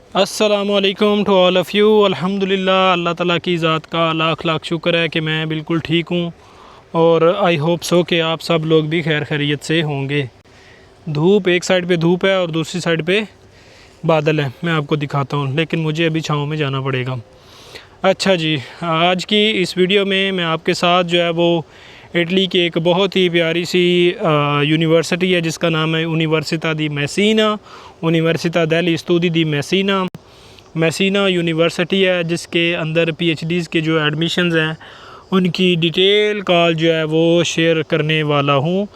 अस्सलामुअलैकुम to all of you. अल्हम्दुलिल्लाह, अल्लाह ताला की ज़ात का लाख लाख शुक्र है कि मैं बिल्कुल ठीक हूँ और आई होप सो कि आप सब लोग भी खैर खैरियत से होंगे। धूप, एक साइड पे धूप है और दूसरी साइड पे बादल है। मैं आपको दिखाता हूँ, लेकिन मुझे अभी छाँव में जाना पड़ेगा। अच्छा जी, आज की इस वीडियो में मैं आपके साथ जो है वो इटली की एक बहुत ही प्यारी सी यूनिवर्सिटी है जिसका नाम है यूनिवर्सिटा दी मैसीना, यूनिवर्सिटा डेली स्टूडी दी मैसीना यूनिवर्सिटी है, जिसके अंदर पीएचडीज़ के जो एडमिशन्स हैं उनकी डिटेल कॉल जो है वो शेयर करने वाला हूँ।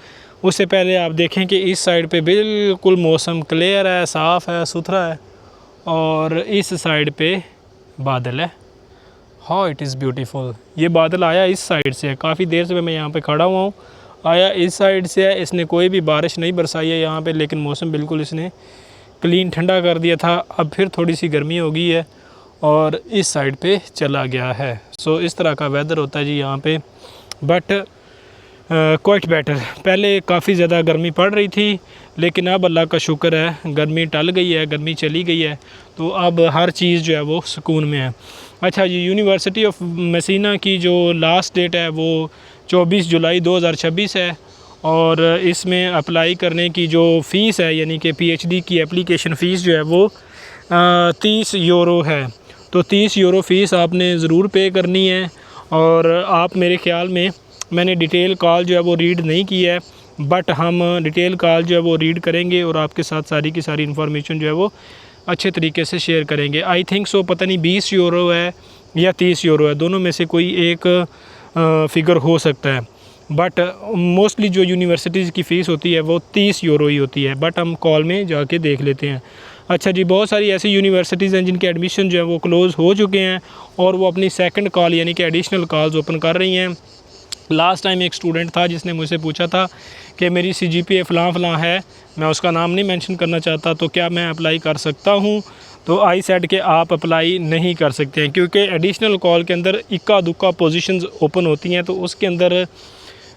उससे पहले आप देखें कि इस साइड पे बिल्कुल मौसम क्लियर है, साफ़ है, सुथरा है और इस साइड पे बादल है। हाँ, इट इज़ ब्यूटीफुल। ये बादल आया इस साइड से है, काफ़ी देर से मैं यहाँ पे खड़ा हुआ हूँ। आया इस साइड से है, इसने कोई भी बारिश नहीं बरसाई है यहाँ पे, लेकिन मौसम बिल्कुल इसने क्लीन ठंडा कर दिया था। अब फिर थोड़ी सी गर्मी हो गई है और इस साइड पे चला गया है। सो इस तरह का वेदर होता है जी यहाँ पे, बट क्वाइट बेटर। पहले काफ़ी ज़्यादा गर्मी पड़ रही थी, लेकिन अब अल्लाह का शुक्र है गर्मी टल गई है, गर्मी चली गई है, तो अब हर चीज़ जो है वो सुकून में है। अच्छा जी, यूनिवर्सिटी ऑफ मैसीना की जो लास्ट डेट है वो 24 जुलाई 2026 है और इसमें अप्लाई करने की जो फ़ीस है, यानी कि पीएचडी की एप्लीकेशन फ़ीस जो है वो 30 यूरो है। तो 30 यूरो फ़ीस आपने ज़रूर पे करनी है। और आप, मेरे ख़्याल में, मैंने डिटेल कॉल जो है वो रीड नहीं की है, बट हम डिटेल कॉल जो है वो रीड करेंगे और आपके साथ सारी की सारी इन्फॉर्मेशन जो है वो अच्छे तरीके से शेयर करेंगे। आई थिंक सो, पता नहीं 20 यूरो है या 30 यूरो है, दोनों में से कोई एक फ़िगर हो सकता है, बट मोस्टली जो यूनिवर्सिटीज़ की फ़ीस होती है वो 30 यूरो ही होती है, बट हम कॉल में जाके देख लेते हैं। अच्छा जी, बहुत सारी ऐसी यूनिवर्सिटीज़ हैं जिनके एडमिशन जो है वो क्लोज़ हो चुके हैं और वो अपनी सेकंड कॉल यानी कि एडिशनल कॉल्स ओपन कर रही हैं। लास्ट टाइम एक स्टूडेंट था जिसने मुझसे पूछा था कि मेरी CGPA फ़लाँ है, मैं उसका नाम नहीं मेंशन करना चाहता, तो क्या मैं अप्लाई कर सकता हूँ? तो आई सेड कि आप अप्लाई नहीं कर सकते हैं, क्योंकि एडिशनल कॉल के अंदर इक्का दुक्का पोजीशंस ओपन होती हैं, तो उसके अंदर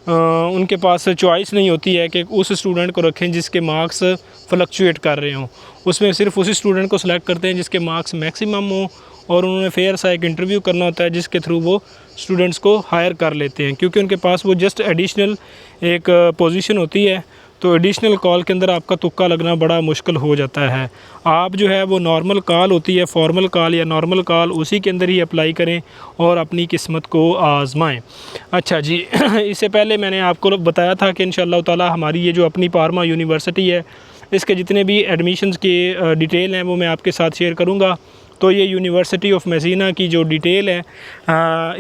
उनके पास चॉइस नहीं होती है कि उस स्टूडेंट को रखें जिसके मार्क्स फ्लक्चुएट कर रहे हों। उसमें सिर्फ उसी स्टूडेंट को सिलेक्ट करते हैं जिसके मार्क्स मैक्सिमम हो, और उन्होंने फेयर सा एक इंटरव्यू करना होता है जिसके थ्रू वो स्टूडेंट्स को हायर कर लेते हैं, क्योंकि उनके पास वो जस्ट एडिशनल एक पोजीशन होती है। तो एडिशनल कॉल के अंदर आपका तुक्का लगना बड़ा मुश्किल हो जाता है। आप जो है वो नॉर्मल कॉल होती है, फॉर्मल कॉल या नॉर्मल कॉल, उसी के अंदर ही अप्लाई करें और अपनी किस्मत को आजमाएं। अच्छा जी, इससे पहले मैंने आपको बताया था कि इंशाअल्लाह ताला हमारी ये जो अपनी पारमा यूनिवर्सिटी है, इसके जितने भी एडमिशन्स के डिटेल हैं वो मैं आपके साथ शेयर करूँगा। तो ये यूनिवर्सिटी ऑफ मैसीना की जो डिटेल है,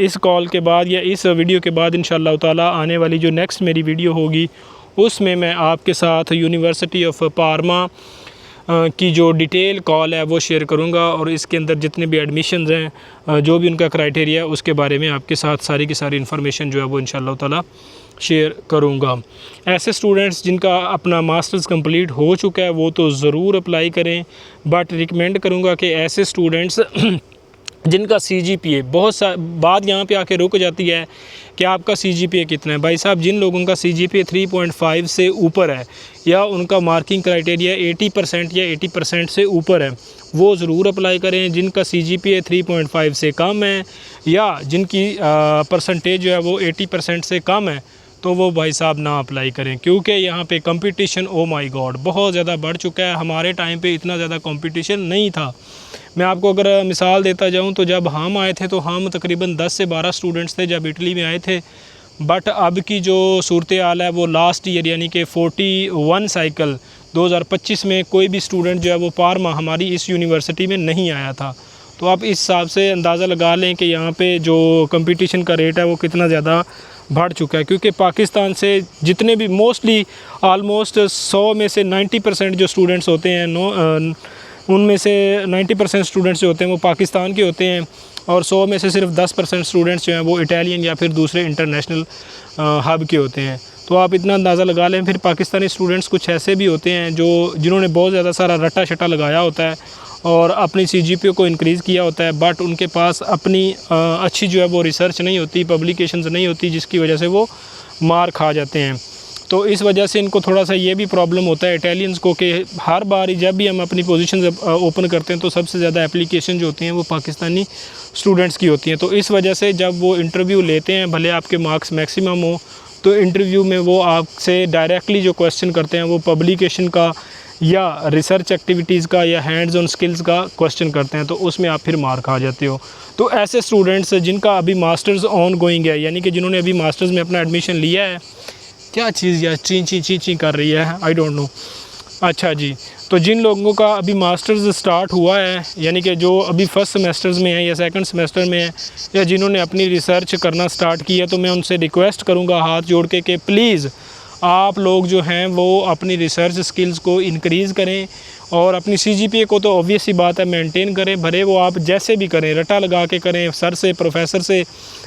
इस कॉल के बाद या इस वीडियो के बाद इंशाअल्लाह ताला आने वाली जो नेक्स्ट मेरी वीडियो होगी उसमें मैं आपके साथ यूनिवर्सिटी ऑफ पारमा की जो डिटेल कॉल है वो शेयर करूंगा, और इसके अंदर जितने भी एडमिशन्स हैं, जो भी उनका क्राइटेरिया है, उसके बारे में आपके साथ सारी की सारी इन्फॉर्मेशन जो है वो इंशाअल्लाह ताला शेयर करूंगा। ऐसे स्टूडेंट्स जिनका अपना मास्टर्स कंप्लीट हो चुका है वो तो ज़रूर अप्लाई करें, बट रिकमेंड करूंगा कि ऐसे स्टूडेंट्स जिनका CGPA, बहुत सा बात यहाँ पे आके रुक जाती है कि आपका CGPA कितना है। भाई साहब, जिन लोगों का CGPA 3.5 से ऊपर है या उनका मार्किंग क्राइटेरिया 80% या 80% से ऊपर है, वो ज़रूर अप्लाई करें। जिनका CGPA 3.5 से कम है या जिनकी परसेंटेज जो है वो 80% से कम है, तो वो भाई साहब ना अप्लाई करें, क्योंकि यहाँ पे कंपटीशन, ओ माय गॉड, बहुत ज़्यादा बढ़ चुका है। हमारे टाइम पे इतना ज़्यादा कंपटीशन नहीं था। मैं आपको अगर मिसाल देता जाऊँ तो जब हम आए थे तो हम तकरीबन 10 से 12 स्टूडेंट्स थे जब इटली में आए थे, बट अब की जो सूरत हाल है वो लास्ट ईयर यानी कि 41 साइकिल 2025 में कोई भी स्टूडेंट जो है वो पारमा हमारी इस यूनिवर्सिटी में नहीं आया था। तो आप इस हिसाब से अंदाज़ा लगा लें कि यहाँ पे जो कंपटीशन का रेट है वो कितना ज़्यादा बढ़ चुका है, क्योंकि पाकिस्तान से जितने भी मोस्टली ऑलमोस्ट 100 में से 90% जो स्टूडेंट्स होते हैं, उनमें से 90% स्टूडेंट्स जो होते हैं वो पाकिस्तान के होते हैं, और 100 में से सिर्फ 10% स्टूडेंट्स जो हैं वो इटालियन या फिर दूसरे इंटरनेशनल हब के होते हैं। तो आप इतना अंदाज़ा लगा लें। फिर पाकिस्तानी स्टूडेंट्स कुछ ऐसे भी होते हैं जिन्होंने बहुत ज़्यादा सारा रट्टा शट्टा लगाया होता है और अपनी CGPA को इंक्रीज़ किया होता है, बट उनके पास अपनी अच्छी जो है वो रिसर्च नहीं होती, पब्लिकेशंस नहीं होती, जिसकी वजह से वो मार खा जाते हैं। तो इस वजह से इनको थोड़ा सा ये भी प्रॉब्लम होता है इटालियंस को कि हर बार जब भी हम अपनी पोजीशन ओपन करते हैं तो सबसे ज़्यादा एप्लीकेशन जो होती हैं वो पाकिस्तानी स्टूडेंट्स की होती हैं। तो इस वजह से जब वो इंटरव्यू लेते हैं, भले आपके मार्क्स मैक्सिमम हो, तो इंटरव्यू में वो आपसे डायरेक्टली जो क्वेश्चन करते हैं वो पब्लिकेशन का या रिसर्च एक्टिविटीज़ का या हैंड्स ऑन स्किल्स का क्वेश्चन करते हैं, तो उसमें आप फिर मार खा जाते हो। तो ऐसे स्टूडेंट्स जिनका अभी मास्टर्स ऑन गोइंग है, यानी कि जिन्होंने अभी मास्टर्स में अपना एडमिशन लिया है, क्या चीज़ यार ची कर रही है, आई डोंट नो। अच्छा जी, तो जिन लोगों का अभी मास्टर्स स्टार्ट हुआ है, यानी कि जो अभी फर्स्ट सेमेस्टर्स में है या सेकंड सेमेस्टर में है, या जिन्होंने अपनी रिसर्च करना स्टार्ट किया, तो मैं उनसे रिक्वेस्ट करूंगा हाथ जोड़ के कि प्लीज़ आप लोग जो हैं वो अपनी रिसर्च स्किल्स को इंक्रीज़ करें और अपनी सीजीपीए को तो ऑब्वियस ही बात है मेंटेन करें। भले वो आप जैसे भी करें, रटा लगा के करें, सर से, प्रोफेसर से,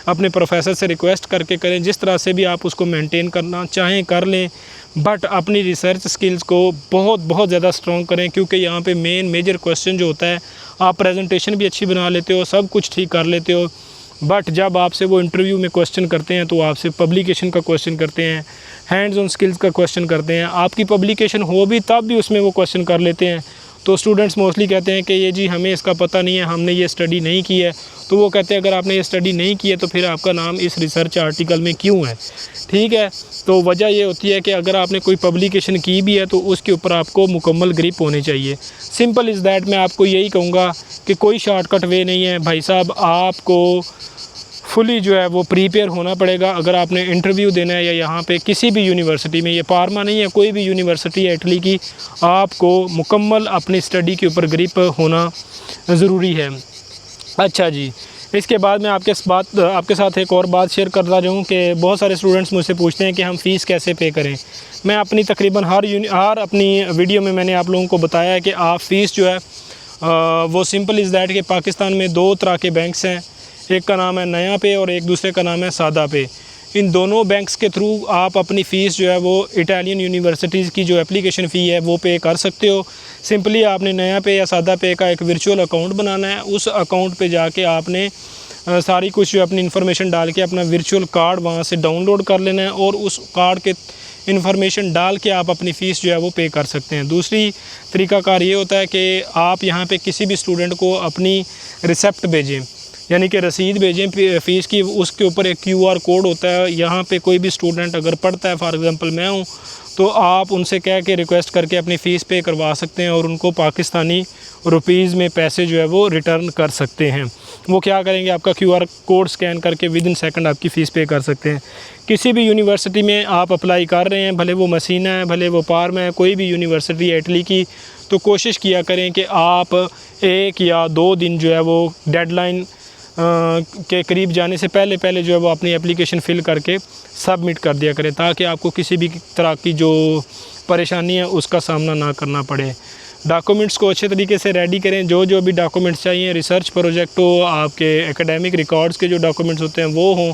अपने प्रोफेसर से रिक्वेस्ट करके करें, जिस तरह से भी आप उसको मेंटेन करना चाहें कर लें, बट अपनी रिसर्च स्किल्स को बहुत बहुत ज़्यादा स्ट्रॉन्ग करें, क्योंकि यहाँ पे मेजर क्वेश्चन जो होता है, आप प्रेजेंटेशन भी अच्छी बना लेते हो, सब कुछ ठीक कर लेते हो, बट जब आपसे वो इंटरव्यू में क्वेश्चन करते हैं तो आपसे पब्लिकेशन का क्वेश्चन करते हैं, हैंड्स ऑन स्किल्स का क्वेश्चन करते हैं। आपकी पब्लिकेशन हो भी तब भी उसमें वो क्वेश्चन कर लेते हैं। तो स्टूडेंट्स मोस्टली कहते हैं कि ये जी हमें इसका पता नहीं है, हमने ये स्टडी नहीं की है। तो वो कहते हैं अगर आपने ये स्टडी नहीं की है तो फिर आपका नाम इस रिसर्च आर्टिकल में क्यों है? ठीक है, तो वजह ये होती है कि अगर आपने कोई पब्लिकेशन की भी है तो उसके ऊपर आपको मुकम्मल ग्रिप होनी चाहिए। Simple is that. मैं आपको यही कहूँगा कि कोई शॉर्टकट वे नहीं है भाई साहब, आपको फुली जो है वो प्रीपेयर होना पड़ेगा। अगर आपने इंटरव्यू देना है या यहाँ पे किसी भी यूनिवर्सिटी में, ये पारमा नहीं है, कोई भी यूनिवर्सिटी है इटली की, आपको मुकम्मल अपनी स्टडी के ऊपर ग्रिप होना ज़रूरी है। अच्छा जी, इसके बाद मैं आपके साथ एक और बात शेयर करता जाऊँ कि बहुत सारे स्टूडेंट्स मुझसे पूछते हैं कि हम फ़ीस कैसे पे करें। मैं अपनी तकरीबन हर अपनी वीडियो में मैंने आप लोगों को बताया है कि आप फ़ीस जो है वो सिंपल इज़ दैट कि पाकिस्तान में दो तरह के बैंक्स हैं, एक का नाम है नया पे और एक दूसरे का नाम है सादा पे। इन दोनों बैंक्स के थ्रू आप अपनी फ़ीस जो है वो इटालियन यूनिवर्सिटीज़ की जो एप्लीकेशन फ़ी है वो पे कर सकते हो। सिंपली आपने नया पे या सादा पे का एक वर्चुअल अकाउंट बनाना है। उस अकाउंट पे जाके आपने सारी कुछ जो अपनी इन्फॉर्मेशन डाल के अपना वर्चुअल कार्ड वहाँ से डाउनलोड कर लेना है और उस कार्ड के इन्फॉर्मेशन डाल के आप अपनी फ़ीस जो है वो पे कर सकते हैं। दूसरी तरीकाकार ये होता है कि आप यहाँ पे किसी भी स्टूडेंट को अपनी रिसिप्ट भेजें, यानी कि रसीद भेजें फ़ीस की। उसके ऊपर एक QR कोड होता है। यहाँ पे कोई भी स्टूडेंट अगर पढ़ता है, फॉर एग्ज़ाम्पल मैं हूँ, तो आप उनसे कह के रिक्वेस्ट करके अपनी फ़ीस पे करवा सकते हैं और उनको पाकिस्तानी रुपीज़ में पैसे जो है वो रिटर्न कर सकते हैं। वो क्या करेंगे, आपका QR कोड स्कैन करके विदिन सेकंड आपकी फ़ीस पे कर सकते हैं। किसी भी यूनिवर्सिटी में आप अप्लाई कर रहे हैं, भले वो मसीना है, भले वो पार्मा है, कोई भी यूनिवर्सिटी है इटली की, तो कोशिश किया करें कि आप 1 या 2 दिन जो है वो डेडलाइन के करीब जाने से पहले जो है वो अपनी एप्लीकेशन फ़िल करके सबमिट कर दिया करें, ताकि आपको किसी भी तरह की जो परेशानी है उसका सामना ना करना पड़े। डॉक्यूमेंट्स को अच्छे तरीके से रेडी करें। जो भी डॉक्यूमेंट्स चाहिए, रिसर्च प्रोजेक्ट हो, आपके एकेडमिक रिकॉर्ड्स के जो डॉक्यूमेंट्स होते हैं वो हों,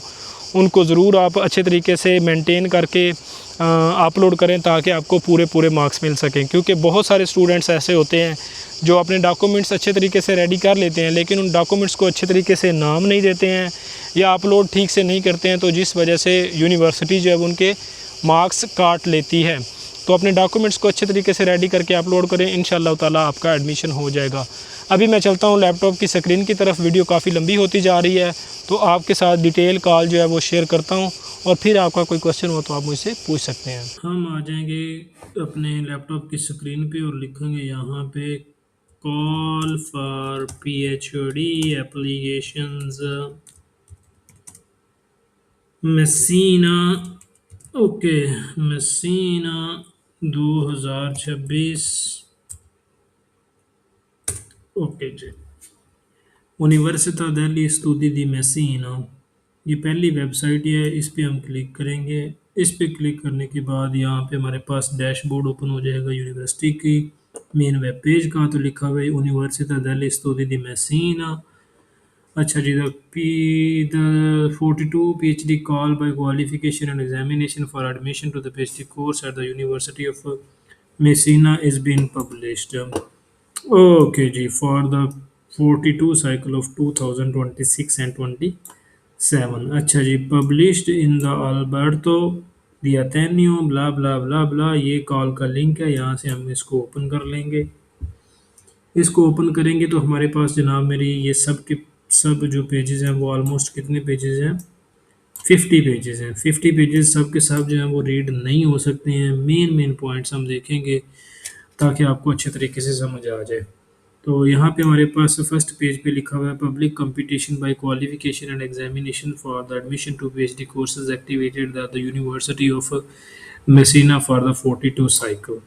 उनको ज़रूर आप अच्छे तरीके से मेंटेन करके अपलोड करें, ताकि आपको पूरे मार्क्स मिल सकें। क्योंकि बहुत सारे स्टूडेंट्स ऐसे होते हैं जो अपने डॉक्यूमेंट्स अच्छे तरीके से रेडी कर लेते हैं, लेकिन उन डॉक्यूमेंट्स को अच्छे तरीके से नाम नहीं देते हैं या अपलोड ठीक से नहीं करते हैं, तो जिस वजह से यूनिवर्सिटी जो है उनके मार्क्स काट लेती है। तो अपने डॉक्यूमेंट्स को अच्छे तरीके से रेडी करके अपलोड करें, इंशाअल्लाह ताला आपका एडमिशन हो जाएगा। अभी मैं चलता हूँ लैपटॉप की स्क्रीन की तरफ। वीडियो काफ़ी लंबी होती जा रही है, तो आपके साथ डिटेल कॉल जो है वो शेयर करता हूँ, और फिर आपका कोई क्वेश्चन हो तो आप मुझसे पूछ सकते हैं। हम आ जाएंगे अपने लैपटॉप की स्क्रीन पे और लिखेंगे यहाँ पे call for PhD applications Messina. Okay, Messina 2026। Okay जी, यूनिवर्सिटी दिल्ली स्टूडी दी मैसीना, ये पहली वेबसाइट है। इस पे हम क्लिक करेंगे। इस पे क्लिक करने के बाद यहाँ पे हमारे पास डैशबोर्ड ओपन हो जाएगा यूनिवर्सिटी की मेन वेब पेज का। तो लिखा हुआ है यूनिवर्सिटी दिल्ली स्टूडी दी मैसीना। अच्छा जी, the 42 PhD call by qualification and examination for admission to the PhD course at the University of Messina is being published. Okay ji, for the 42 cycle of 2026 and 27। अच्छा जी, published in the Alberto the अतेन्यो blah blah blah blah, ये call का link है, यहाँ से हम इसको open कर लेंगे। इसको ओपन करेंगे तो हमारे पास जनाब मेरी ये सब के सब जो पेजेस हैं वो ऑलमोस्ट कितने पेजेस हैं, 50 पेजेस हैं। 50 पेजेस सब के सब जो हैं वो रीड नहीं हो सकते हैं। मेन मेन पॉइंट्स हम देखेंगे ताकि आपको अच्छे तरीके से समझ आ जाए। तो यहाँ पे हमारे पास फर्स्ट पेज पे लिखा हुआ है public competition by qualification and examination for the admission to PhD courses activated at the university of Messina for the 42 cycle.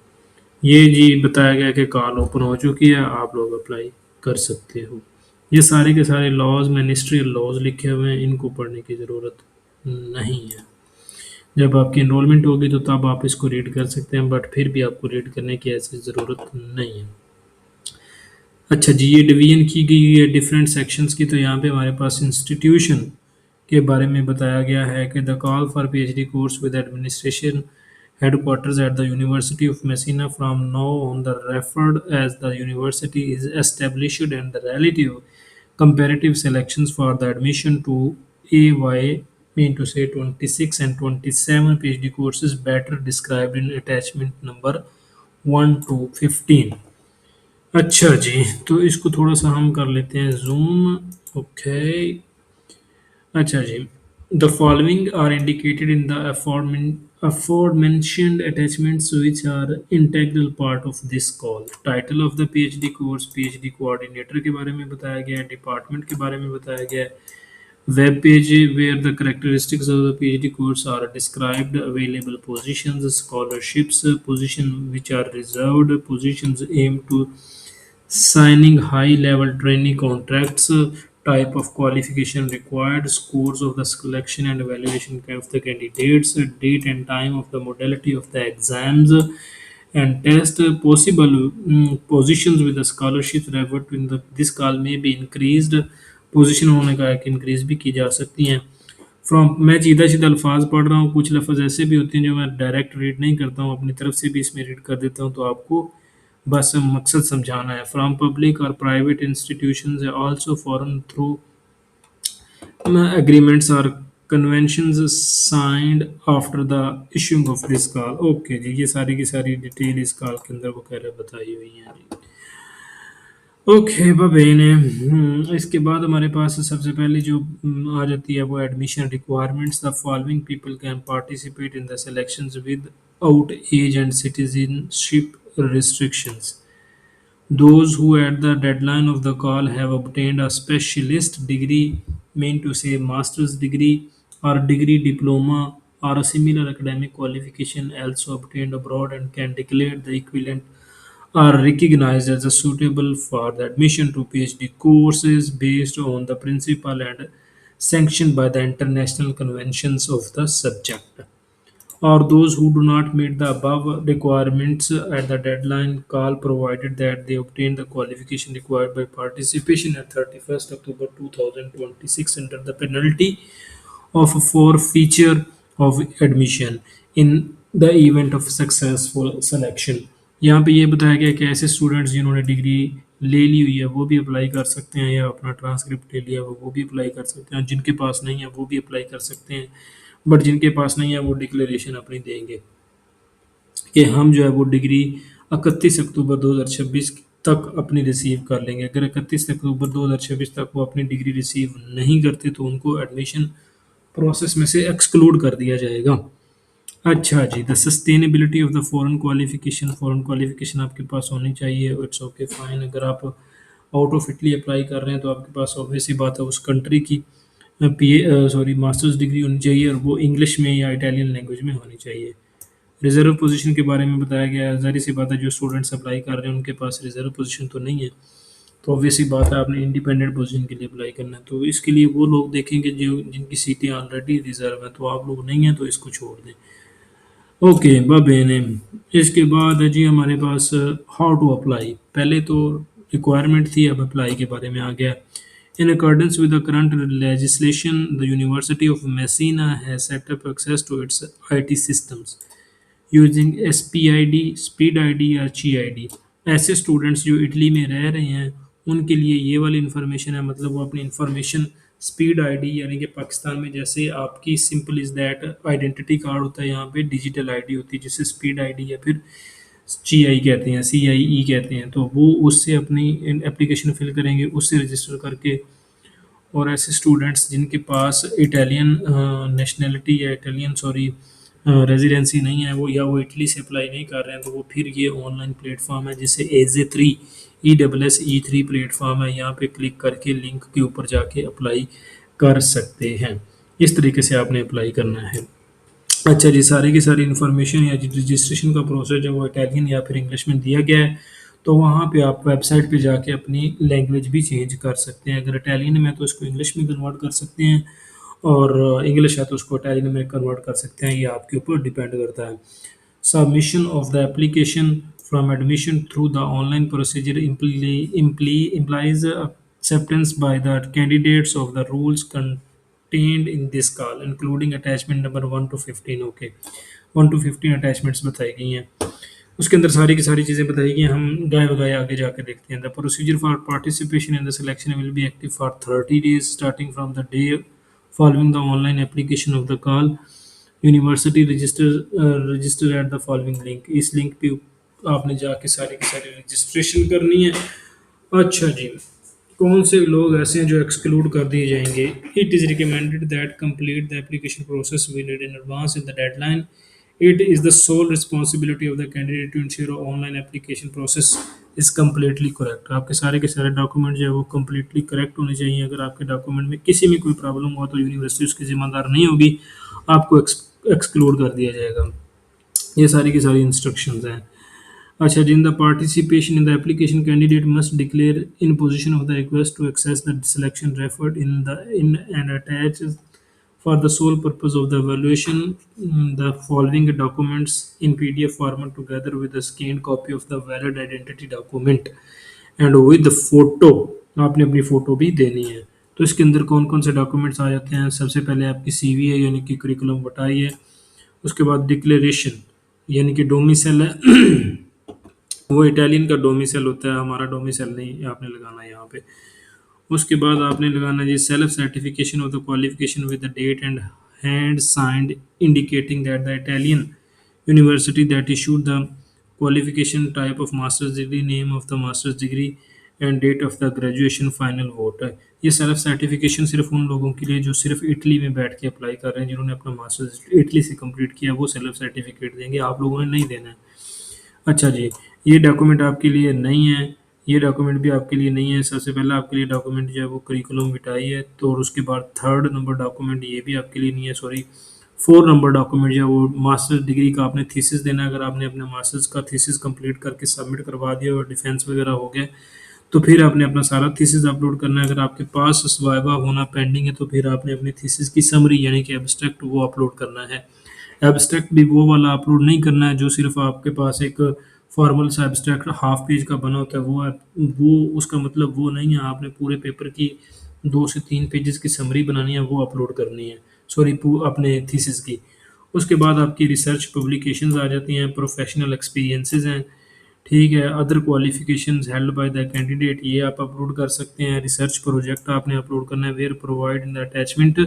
ये जी बताया गया कि कॉल ओपन हो चुकी है, आप लोग अप्लाई कर सकते हो। ये सारे के सारे लॉज मिनिस्ट्रियल लॉज लिखे हुए हैं, इनको पढ़ने की ज़रूरत नहीं है। जब आपकी इनरोलमेंट होगी तो तब आप इसको रीड कर सकते हैं, बट फिर भी आपको रीड करने की ऐसी ज़रूरत नहीं है। अच्छा जी, ये डिवीजन की गई है डिफरेंट सेक्शंस की। तो यहाँ पे हमारे पास इंस्टीट्यूशन के बारे में बताया गया है कि the call for PhD course with administration headquarters at the University of Messina from now on the referred as the university is established, and the relative comparative selections for the admission to AY mean to say 26 and 27 PhD courses better described in attachment number 1 to 15। अच्छा जी, तो इसको थोड़ा सा हम कर लेते हैं Zoom. Okay, अच्छा जी, the following are indicated in the aforementioned attachments which are integral part of this call। Title of the PhD course, PhD coordinator के बारे में बताया गया है, डिपार्टमेंट के बारे में बताया गया है, web page where the characteristics of the PhD course are described, available positions, scholarships, position which are reserved, positions aim to signing high level training contracts, type of qualification required, scores of the selection and evaluation of the candidates, date and time of the modality of the exams and test, possible positions with the scholarships referred to in the this call may be increased। Position होने का एक increase भी की जा सकती हैं। From, मैं सीधा सीधा अल्फाज पढ़ रहा हूँ, कुछ लफ्ज़ ऐसे भी होते हैं जो मैं डायरेक्ट रीड नहीं करता हूँ, अपनी तरफ से भी इसमें रीड कर देता हूँ, तो आपको बस मकसद समझाना है। फ्रॉम पब्लिक और private institutions also foreign through agreements or conventions signed after the issuing of this call। Okay जी, ये सारी की सारी डिटेल इस कॉल के अंदर वो कह रहे बताई हुई है जी। ओके बबेने, इसके बाद हमारे पास सबसे पहले जो आ जाती है वो admission requirements. The following people can participate in the selections without age and citizenship restrictions। Those who at the deadline of the call have obtained a specialist degree, mean to say master's degree or degree diploma or a similar academic qualification also obtained abroad and can declare the equivalent, are recognized as a suitable for the admission to PhD courses based on the principle and sanctioned by the international conventions of the subject। Or those who do not meet the above requirements at the deadline call, provided that they obtain the qualification required by participation at 31st October 2026 under the penalty of forfeiture of admission in the event of successful selection। यहाँ पे ये बताया गया कि ऐसे students जिन्होंने degree ले ली हुई है वो भी अप्लाई कर सकते हैं, या अपना ट्रांसक्रिप्ट ले लिया वो भी अप्लाई कर सकते हैं, जिनके पास नहीं है वो भी अप्लाई कर सकते हैं, बट जिनके पास नहीं है वो डिक्लेरेशन अपनी देंगे कि हम जो है वो डिग्री 31 अक्टूबर 2026 तक अपनी रिसीव कर लेंगे। अगर 31 अक्टूबर 2026 तक वो अपनी डिग्री रिसीव नहीं करते तो उनको एडमिशन प्रोसेस में से एक्सक्लूड कर दिया जाएगा। अच्छा जी, the sustainability of the foreign qualification, foreign qualification आपके पास होनी चाहिए। इट्स ओके फाइन, अगर आप आउट ऑफ इटली अप्लाई कर रहे हैं तो आपके पास ऑब्वियस ही बात है उस कंट्री की मास्टर्स डिग्री होनी चाहिए, और वो इंग्लिश में या इटालियन लैंग्वेज में होनी चाहिए। रिजर्व पोजीशन के बारे में बताया गया है, जाहिर सी बात है जो स्टूडेंट्स अप्लाई कर रहे हैं उनके पास रिजर्व पोजीशन तो नहीं है, तो ऑब्वियस ही बात है आपने इंडिपेंडेंट पोजीशन के लिए अप्लाई करना है। तो इसके लिए वो लोग देखेंगे जो जिनकी सीटें ऑलरेडी रिजर्व हैं, तो आप लोग नहीं हैं तो इसको छोड़ दें। ओके बबेने, इसके बाद है जी हमारे पास हाउ टू अप्लाई। पहले तो रिक्वायरमेंट थी, अब अप्लाई के बारे में आ गया। In accordance with the current legislation, the University of Messina has set up access to its IT systems using SPID, speed ID या CID। ऐसे स्टूडेंट्स जो इटली में रह रहे हैं उनके लिए ये वाली इन्फॉर्मेशन है, मतलब वो अपनी इन्फॉर्मेशन स्पीड आईडी यानी कि पाकिस्तान में जैसे आपकी simple is that identity card होता है, यहाँ पे डिजिटल आईडी होती है जिसे स्पीड आईडी या फिर GI कहते हैं, CIE कहते हैं। तो वो उससे अपनी एप्लीकेशन फिल करेंगे, उससे रजिस्टर करके। और ऐसे स्टूडेंट्स जिनके पास इटालियन नेशनैलिटी या इटालियन सॉरी रेजिडेंसी नहीं है, वो या वो इटली से अप्लाई नहीं कर रहे हैं, तो वो फिर ये ऑनलाइन प्लेटफॉर्म है जिसे AZ3 ESSE3 प्लेटफॉर्म है, यहाँ पे क्लिक करके लिंक के ऊपर जाके अप्लाई कर सकते हैं। इस तरीके से आपने अप्लाई करना है। अच्छा जी, सारी की सारी इन्फॉर्मेशन या रजिस्ट्रेशन का प्रोसेस जो वो इटालियन या फिर इंग्लिश में दिया गया है। तो वहाँ पे आप वेबसाइट पे जाके अपनी लैंग्वेज भी चेंज कर सकते हैं। अगर इटालियन में तो इसको इंग्लिश में कन्वर्ट कर सकते हैं, और इंग्लिश है तो उसको इटालियन में कन्वर्ट कर सकते हैं। ये आपके ऊपर डिपेंड करता है। Submission of the application from admission through the online procedure implies acceptance by the candidates of the rules contained in this call, including attachment number 1 to 15। Okay, 1 to 15 attachments बताई गई हैं। उसके अंदर सारी की सारी चीज़ें बताई गई हैं। हम गाय बगाए आगे जाकर देखते हैं। The procedure for participation in the selection will be active for 30 days starting from the day following the online application of the call. University register at the following link, इस लिंक पे आपने जाके सारी की सारी रजिस्ट्रेशन करनी है। अच्छा जी, कौन से लोग ऐसे हैं जो एक्सक्लूड कर दिए जाएंगे? It is recommended that complete the application process well in advance in the deadline. It is the sole responsibility of the candidate to ensure online application process is completely correct. आपके सारे के सारे document जो है वो completely correct होने चाहिए। अगर आपके डॉक्यूमेंट में किसी में कोई प्रॉब्लम हुआ तो यूनिवर्सिटी उसकी जिम्मेदार नहीं होगी, आपको एक्सक्लूड कर दिया जाएगा। ये सारी की सारी इंस्ट्रक्शंस हैं। अच्छा, जिन the participation in the application candidate must declare in position of the request to access the selection referred in and attach for the sole purpose of the evaluation the following documents in PDF format together with a scanned copy of the valid identity document and with the photo। आपने अपनी photo भी देनी है। तो इसके अंदर कौन कौन से डॉक्यूमेंट्स आ जाते हैं? सबसे पहले आपकी CV है यानी कि करिकुलम वटाई है। उसके बाद डिक्लेरेशन यानी कि डोमिसाइल है वो इटालियन का डोमिसाइल होता है, हमारा डोमिसाइल नहीं आपने लगाना है यहाँ पे। उसके बाद आपने लगाना जी self certification of the qualification with the date and hand signed indicating that the Italian university that issued the qualification type of masters degree, name of the masters degree and date of the graduation final vote है। ये self certification सिर्फ उन लोगों के लिए जो सिर्फ Italy में बैठ के अप्लाई कर रहे हैं, जिन्होंने अपना मास्टर्स इटली से कंप्लीट किया, वो सेल्फ सर्टिफिकेट देंगे, आप लोगों ने नहीं देना है। अच्छा जी, ये डॉक्यूमेंट आपके लिए नहीं है, ये डॉक्यूमेंट भी आपके लिए नहीं है। सबसे पहला आपके लिए डॉक्यूमेंट जो है वो करिकुलम विटाई है, तो और उसके बाद 3rd नंबर डॉक्यूमेंट ये भी आपके लिए नहीं है, सॉरी 4 नंबर डॉक्यूमेंट जो है वो मास्टर्स डिग्री का आपने थीसिस देना है। अगर आपने अपने मास्टर्स का थीसिस कंप्लीट करके सबमिट करवा दिया और डिफेंस वगैरह हो गया, तो फिर आपने अपना सारा थीसिस अपलोड करना है। अगर आपके पास वाइवा होना पेंडिंग है तो फिर आपने अपनी थीसिस की समरी यानी कि एब्स्ट्रैक्ट वो अपलोड करना है। एब्स्ट्रैक्ट भी वो वाला अपलोड नहीं करना है जो सिर्फ आपके पास एक फॉर्मल सा एब्स्ट्रैक्ट हाफ पेज का बना होता है, वो उसका मतलब वो नहीं है। आपने पूरे पेपर की 2 से 3 पेजेस की समरी बनानी है, वो अपलोड करनी है, सॉरी अपने थीसिस की। उसके बाद आपकी रिसर्च पब्लिकेशंस आ जाती हैं, प्रोफेशनल एक्सपीरियंसेस हैं, ठीक है, other qualifications held by the candidate, ये आप अपलोड कर सकते हैं। रिसर्च प्रोजेक्ट आपने अपलोड करना है, where provide in the attachment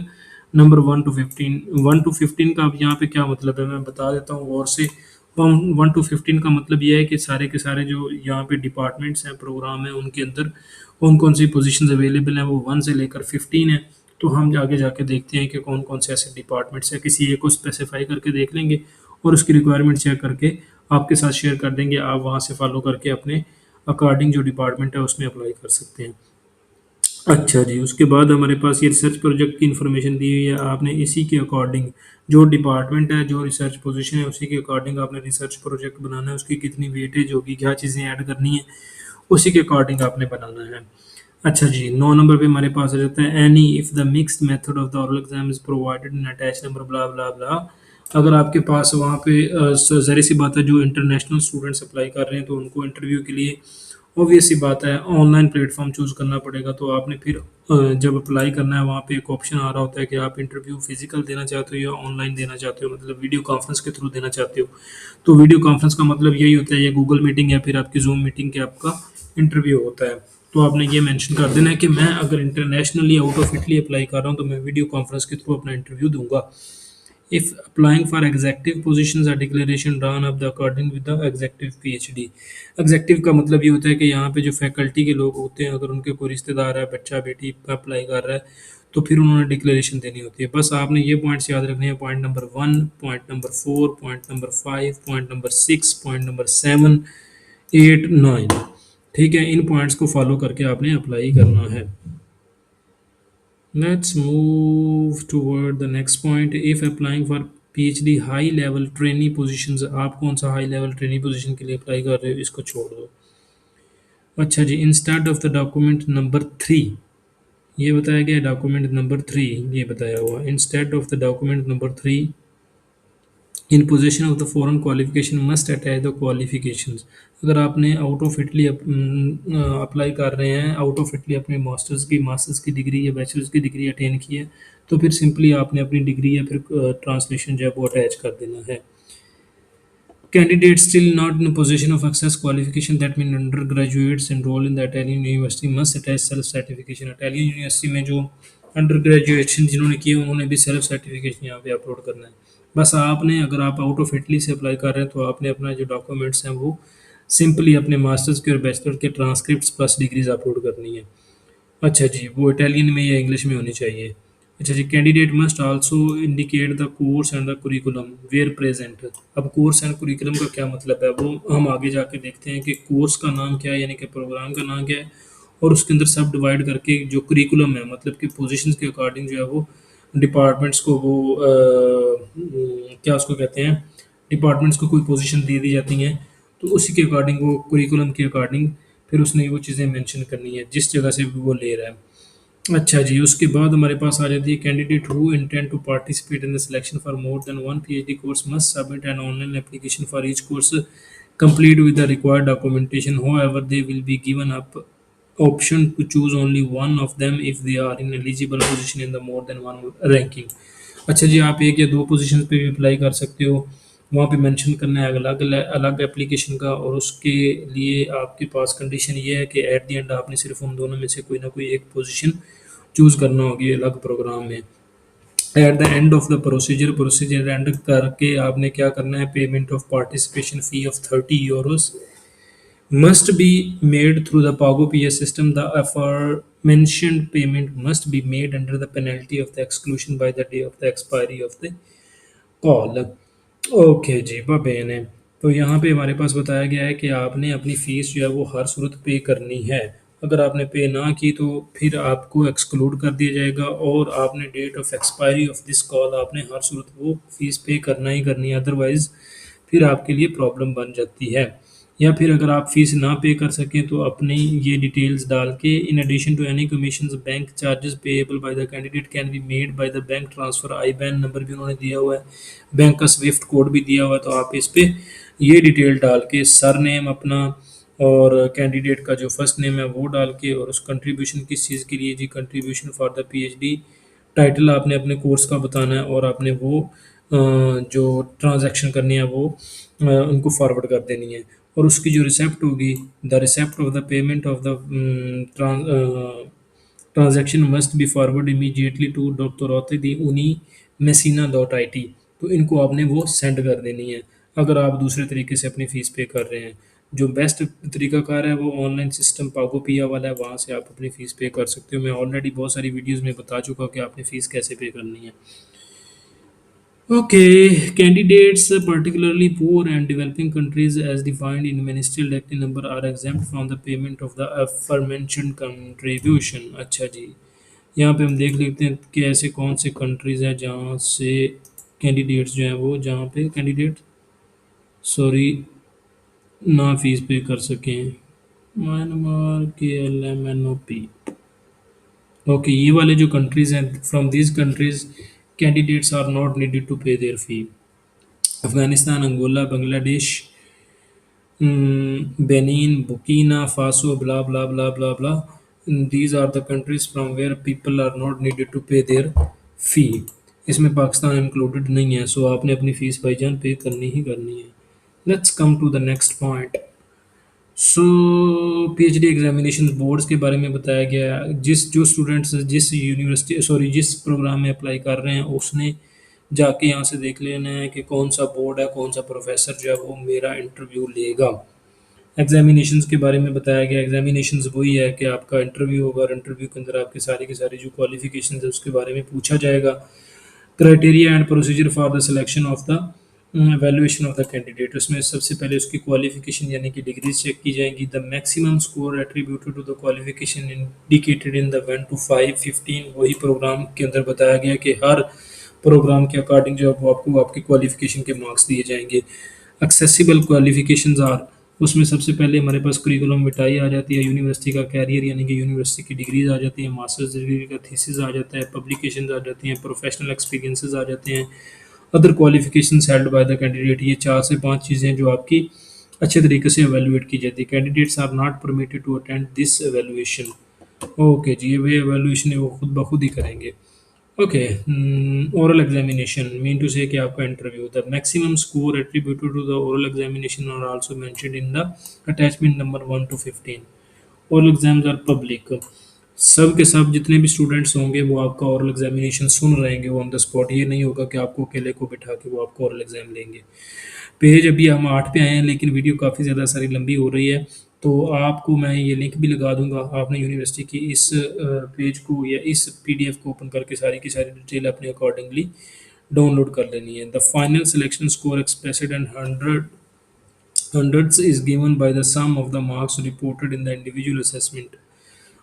number 1 to 15। 1 to 15 का अब यहाँ पे क्या मतलब है मैं बता देता हूँ गौर से। 1 to 15 का मतलब ये है कि सारे के सारे जो यहाँ पे डिपार्टमेंट्स हैं, प्रोग्राम है, उनके अंदर कौन कौन सी पोजीशंस अवेलेबल हैं, वो 1 से लेकर 15 है। तो हम आगे जाके देखते हैं कि कौन कौन से ऐसे डिपार्टमेंट्स हैं, किसी एक को स्पेसिफाई करके देख लेंगे और उसकी रिक्वायरमेंट चेक करके आपके साथ शेयर कर देंगे। आप वहाँ से फॉलो करके अपने अकॉर्डिंग जो डिपार्टमेंट है उसमें अप्लाई कर सकते हैं। अच्छा जी, उसके बाद हमारे पास ये रिसर्च प्रोजेक्ट की इन्फॉर्मेशन दी हुई है। आपने इसी के अकॉर्डिंग जो डिपार्टमेंट है, जो रिसर्च पोजीशन है, उसी के अकॉर्डिंग आपने रिसर्च प्रोजेक्ट बनाना है। उसकी कितनी वेटेज होगी, क्या चीज़ें ऐड करनी है, उसी के अकॉर्डिंग आपने बनाना है। अच्छा जी, 9 नंबर पे हमारे पास आ जाता है any if the mixed method of the oral exam is provided in attach number blah blah blah. अगर आपके पास वहाँ पे ज़ाहिर सी बात है जो इंटरनेशनल स्टूडेंट्स अप्लाई कर रहे हैं तो उनको इंटरव्यू के लिए ऑब्वियस सी बात है ऑनलाइन प्लेटफॉर्म चूज़ करना पड़ेगा। तो आपने फिर जब अप्लाई करना है वहाँ पे एक ऑप्शन आ रहा होता है कि आप इंटरव्यू फिजिकल देना चाहते हो या ऑनलाइन देना चाहते हो, मतलब वीडियो कॉन्फ्रेंस के थ्रू देना चाहते हो। तो वीडियो कॉन्फ्रेंस का मतलब यही होता है, या गूगल मीटिंग या फिर आपकी जूम मीटिंग के आपका इंटरव्यू होता है। तो आपने ये मेंशन कर देना है कि मैं अगर internationally out of Italy apply कर रहा हूँ तो मैं वीडियो कॉन्फ्रेंस के थ्रू अपना इंटरव्यू दूंगा। If applying for executive positions, a declaration drawn up the according with the executive PhD। Executive का मतलब ये होता है कि यहाँ पे जो फैकल्टी के लोग होते हैं, अगर उनके कोई रिश्तेदार है, बच्चा बेटी अप्लाई कर रहा है, तो फिर उन्होंने डिक्लेरेशन देनी होती है। बस आपने ये पॉइंट्स याद रखने हैं, point number 1, point number 4, point number 5, point number 6, point number 7, 8, 9। ठीक है, इन पॉइंट्स को फॉलो करके आपने अप्लाई करना है। Let's move toward the next point. If applying for PhD high level trainee positions, आप कौन सा हाई लेवल ट्रेनी पोजीशन के लिए अप्लाई कर रहे हो, इसको छोड़ दो। अच्छा जी, instead of the document number 3, ये बताया गया डॉक्यूमेंट नंबर 3, ये बताया हुआ instead of the document number 3 in position of the foreign qualification must attach the qualifications. अगर आपने आउट ऑफ इटली अप्लाई कर रहे हैं, आउट ऑफ इटली अपने मास्टर्स की डिग्री या बैचलर्स की डिग्री अटेन की है, तो फिर सिंपली आपने अपनी डिग्री या फिर ट्रांसलेशन जो है वो अटैच कर देना है। Candidates still not in a position of access qualification, that mean undergraduates enrolled in the Italian university must attach self certification। Italian university में जो अंडर ग्रेजुएशन जिन्होंने किए उन्होंने भी सेल्फ सर्टिफिकेशन यहाँ पे अपलोड करना है। बस आपने, अगर आप आउट ऑफ इटली से अप्लाई कर रहे हैं, तो आपने अपना जो डॉक्यूमेंट्स हैं वो सिंपली अपने मास्टर्स के और बैचलर के ट्रांसक्रिप्ट प्लस डिग्रीज अपलोड करनी है। अच्छा जी, वो इटालियन में या इंग्लिश में होनी चाहिए। अच्छा जी, candidate must also indicate the course and the curriculum where present. अब कोर्स एंड कुरिकुलम का क्या मतलब है, वो हम आगे जाके देखते हैं कि कोर्स का नाम क्या है, यानी कि प्रोग्राम का नाम क्या है, और उसके अंदर सब डिवाइड करके जो कुरिकुलम है, मतलब कि पोजीशंस के अकॉर्डिंग जो है वो डिपार्टमेंट्स को वो क्या उसको कहते हैं, डिपार्टमेंट्स को कोई पोजीशन दे दी जाती हैं, तो उसी के अकॉर्डिंग वो कुरिकुलम के अकॉर्डिंग फिर उसने वो चीज़ें मेंशन करनी है जिस जगह से भी वो ले रहा है। अच्छा जी, उसके बाद हमारे पास आ जाती है candidate who intend to participate in the selection for more than one PhD course must submit an online application for each course complete with the required documentation. However they will be given up option to choose only one of them if they are in eligible position in the more than one ranking। अच्छा जी, आप एक या दो position पे भी apply कर सकते हो, वहाँ पे मेंशन करना है अलग अलग एप्लीकेशन का, और उसके लिए आपके पास कंडीशन ये है कि एट द एंड आपने सिर्फ उन दोनों में से कोई ना कोई एक पोजीशन चूज़ करना होगी अलग प्रोग्राम में। At the end of the procedure and करके आपने क्या करना है, payment of participation fee of 30 euros must be made through the Pago PS system। The aforementioned payment must be made under the penalty of the exclusion by the day of the expiry of the call. Okay जी, बबेन है। तो यहाँ पे हमारे पास बताया गया है कि आपने अपनी फ़ीस जो है वो हर सूरत पे करनी है। अगर आपने पे ना की तो फिर आपको एक्सक्लूड कर दिया जाएगा, और आपने date of expiry of this call आपने हर सूरत वो फ़ीस पे करना ही करनी है, अदरवाइज़ फिर आपके लिए प्रॉब्लम बन जाती है। या फिर अगर आप फीस ना पे कर सकें तो अपनी ये डिटेल्स डाल के, in addition to any commission bank charges payable by the candidate can be made by the bank transfer. IBAN number भी उन्होंने दिया हुआ है, बैंक का स्विफ्ट कोड भी दिया हुआ है, तो आप इस पर ये डिटेल डाल के सर नेम अपना और कैंडिडेट का जो फर्स्ट नेम है वो डाल के, और उस कंट्रीब्यूशन किस चीज़ के लिए जी, contribution for the PhD, title आपने अपने कोर्स का बताना है, और आपने वो जो ट्रांजैक्शन करनी है वो उनको फॉरवर्ड कर देनी है, और उसकी जो रिसेप्ट होगी, द receipt of the payment of the transaction must be forward immediately to doctor दी उनी मेसिना डॉट आई टी। तो इनको आपने वो सेंड कर देनी है अगर आप दूसरे तरीके से अपनी फ़ीस पे कर रहे हैं। जो बेस्ट तरीकाकार है वो ऑनलाइन सिस्टम पागो पिया वाला है, वहाँ से आप अपनी फ़ीस पे कर सकते हो। मैं ऑलरेडी बहुत सारी वीडियोज़ में बता चुका कि आपने फ़ीस कैसे पे करनी है। Okay, candidates, particularly poor and developing countries, as defined in Ministerial Directive number, are exempt from the payment of the aforementioned contribution। अच्छा जी, यहाँ पे हम देख लेते हैं कि ऐसे कौन से कंट्रीज़ हैं जहाँ से कैंडिडेट्स जो हैं वो, जहाँ पे कैंडिडेट सॉरी ना फीस पे कर सकें। Myanmar KLMNOP। ओके, ये वाले जो कंट्रीज़ हैं, from these countries candidates are not needed to pay their fee. Afghanistan, Angola, Bangladesh, Benin, Burkina Faso, blah blah blah blah blah, these are the countries from where people are not needed to pay their fee। इसमें Pakistan included नहीं है, सो आपने अपनी fees भाईजान पे करनी ही करनी है। Let's come to the next point. So PhD examination boards के बारे में बताया गया। जो स्टूडेंट्स जिस यूनिवर्सिटी सॉरी जिस प्रोग्राम में अप्लाई कर रहे हैं उसने जाके यहाँ से देख लेना है कि कौन सा बोर्ड है, कौन सा प्रोफेसर जो है वो मेरा इंटरव्यू लेगा। एग्जामिनेशंस के बारे में बताया गया। एग्जामिनेशंस वही है कि आपका इंटरव्यू होगा और इंटरव्यू के अंदर आपकी सारी की सारी जो क्वालिफिकेशन है उसके बारे में पूछा जाएगा। Criteria and procedure for the selection of the valuation of the candidate, उसमें सबसे पहले उसकी क्वालिफिकेशन यानी कि डिग्री चेक की जाएगी। The maximum score attributed to the qualification indicated in the 1 to 5 15, वही प्रोग्राम के अंदर बताया गया कि हर प्रोग्राम के अकॉर्डिंग जो है वो आपको आपकी क्वालिफिकेशन के मार्क्स दिए जाएंगे। एक्सेसिबल क्वालिफिकेशंस आर, उसमें सबसे पहले हमारे पास करिकुलम विटाई आ जाती है, यूनिवर्सिटी का कैरियर यानी कि यूनिवर्सिटी की डिग्रीज आ जाती हैं, मास्टर्स डिग्री का थीसिस आ जाता है, पब्लिकेशंस आ जाती हैं, प्रोफेशनल एक्सपीरियंसेस आ जाते हैं, other qualification held by the candidate. ये 4 से 5 चीज़ें जो आपकी अच्छे तरीके से एवेलुएट की जाती है। Candidates are not permitted to attend this evaluation. Okay जी, वे एवेलुएशन है वो खुद ब खुद ही करेंगे। Okay, oral examination mean to say कि आपका interview, the maximum score attributed to the oral examination are also mentioned in the attachment number 1 to 15। Oral exams are public, सब के सब जितने भी स्टूडेंट्स होंगे वो आपका ओरल एग्जामिनेशन सुन रहेंगे वो ऑन द स्पॉट। ये नहीं होगा कि आपको अकेले को बिठा के वो आपको ओरल एग्जाम लेंगे। पेज अभी हम 8 पे आए हैं लेकिन वीडियो काफ़ी ज़्यादा सारी लंबी हो रही है, तो आपको मैं ये लिंक भी लगा दूंगा। आपने यूनिवर्सिटी की इस पेज को या इस पीडीएफ को ओपन करके सारी की सारी डिटेल अपने अकॉर्डिंगली डाउनलोड कर लेनी है। The final selection score expressed and hundreds is given by the sum of the marks reported in the individual assessment.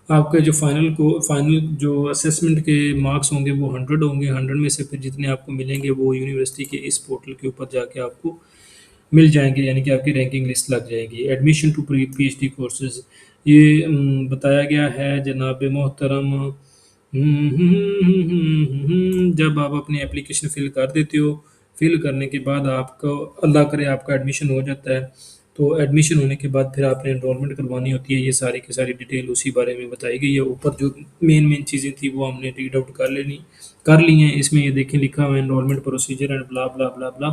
आपके जो फाइनल जो असेसमेंट के मार्क्स होंगे वो 100 होंगे। 100 में से फिर जितने आपको मिलेंगे वो यूनिवर्सिटी के इस पोर्टल के ऊपर जाके आपको मिल जाएंगे, यानी कि आपकी रैंकिंग लिस्ट लग जाएगी। एडमिशन टू पीएचडी कोर्सेज, ये बताया गया है जनाब मोहतरम। जब आप अपनी एप्लीकेशन फिल कर देते हो, फिल करने के बाद आपको अल्लाह करे आपका एडमिशन हो जाता है, तो एडमिशन होने के बाद फिर आपने एनरोलमेंट करवानी होती है। ये सारी की सारी डिटेल उसी बारे में बताई गई है। ऊपर जो मेन मेन चीज़ें थी वो हमने रीड आउट कर ली हैं। इसमें ये देखें लिखा हुआ है enrolment procedure and blah blah blah ब्ला।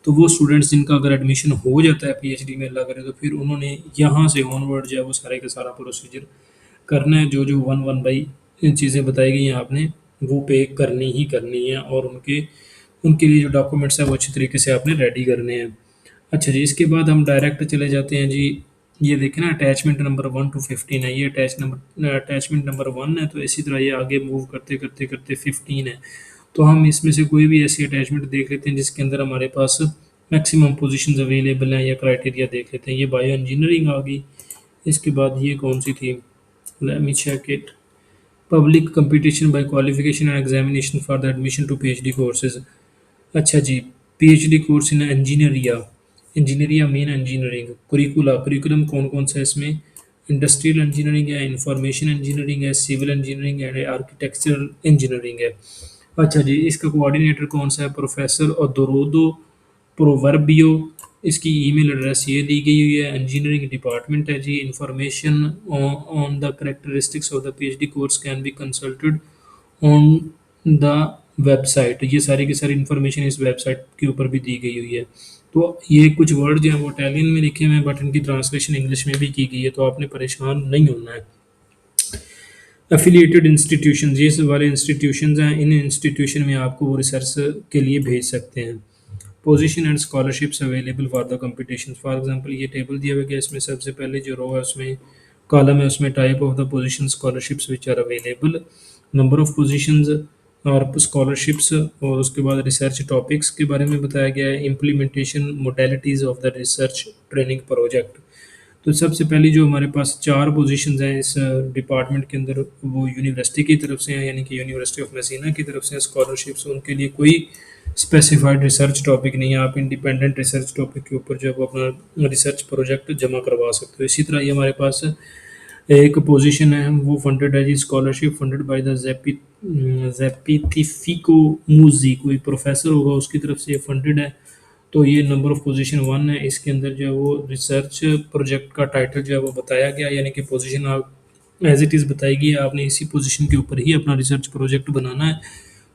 तो वो स्टूडेंट्स जिनका अगर एडमिशन हो जाता है पीएचडी में अल्लाह करे, तो फिर उन्होंने यहाँ से ऑनवर्ड जो है वो सारे का सारा प्रोसीजर करना है। जो जो वन वन बाई चीज़ें बताई गई हैं आपने वो पे करनी ही करनी है, और उनके उनके लिए जो डॉक्यूमेंट्स हैं वो अच्छी तरीके से आपने रेडी करने हैं। अच्छा जी, इसके बाद हम डायरेक्ट चले जाते हैं जी। ये देखें ना, अटैचमेंट नंबर 1 to 15 है। ये अटैचमेंट नंबर 1 है, तो इसी तरह ये आगे मूव करते करते करते 15 है। तो हम इसमें से कोई भी ऐसी अटैचमेंट देख लेते हैं जिसके अंदर हमारे पास मैक्सिमम पोजीशंस अवेलेबल हैं या क्राइटेरिया देख लेते हैं। ये बायो इंजीनियरिंग आ गई। इसके बाद ये कौन सी थी, let me check it. Public competition by qualification and examination for the admission to PhD courses. अच्छा जी, पीएचडी कोर्स इन इंजीनियरिया। इंजीनियरिया मीन इंजीनियरिंग। कुरिकुलम कौन कौन सा है इसमें? इंडस्ट्रियल इंजीनियरिंग है, इंफॉर्मेशन इंजीनियरिंग है, सिविल इंजीनियरिंग है, आर्किटेक्चरल इंजीनियरिंग है। अच्छा जी, इसका कोऑर्डिनेटर कौन सा है? प्रोफेसर ओदोरोदो प्रोवर्बियो। इसकी ईमेल एड्रेस ये दी गई हुई है। इंजीनियरिंग डिपार्टमेंट है जी। Information on the characteristics of the PhD course can be consulted on the website. ये सारी की सारी इन्फॉर्मेशन इस वेबसाइट के ऊपर भी दी गई हुई है। तो ये कुछ वर्ड जो हैं वो इटालियन में लिखे हुए हैं, बट इनकी ट्रांसलेशन इंग्लिश में भी की गई है, तो आपने परेशान नहीं होना है। एफिलिएटेड इंस्टीट्यूशन, ये सब वाले इंस्टीट्यूशन हैं, इन इंस्टीट्यूशन में आपको वो रिसर्च के लिए भेज सकते हैं। Position and scholarships available for the competition. For example ये टेबल दिया हुआ है, इसमें सबसे पहले जो रो है उसमें कॉलम है, उसमें type of the position scholarships which are available, number of positions और स्कॉलरशिप्स, और उसके बाद रिसर्च टॉपिक्स के बारे में बताया गया है। Implementation modalities of the research training project. तो सबसे पहली जो हमारे पास 4 पोजीशंस हैं इस डिपार्टमेंट के अंदर वो यूनिवर्सिटी की तरफ से हैं, यानी कि यूनिवर्सिटी ऑफ मेसीना की तरफ से स्कॉलरशिप्स। उनके लिए कोई स्पेसिफाइड रिसर्च टॉपिक नहीं है, आप इंडिपेंडेंट रिसर्च टॉपिक के ऊपर जो है वो अपना रिसर्च प्रोजेक्ट जमा करवा सकते हो। इसी तरह ये हमारे पास एक पोजीशन है वो फंडेड है जी, स्कॉलरशिप फंडेड बाय द जेपिथिफिको मूजी, कोई प्रोफेसर होगा उसकी तरफ से ये फंडेड है। तो ये नंबर ऑफ पोजीशन 1 है। इसके अंदर जो है वो रिसर्च प्रोजेक्ट का टाइटल जो है वो बताया गया, यानी कि पोजीशन आप एज इट इज़ बताई गई है, आपने इसी पोजीशन के ऊपर ही अपना रिसर्च प्रोजेक्ट बनाना है।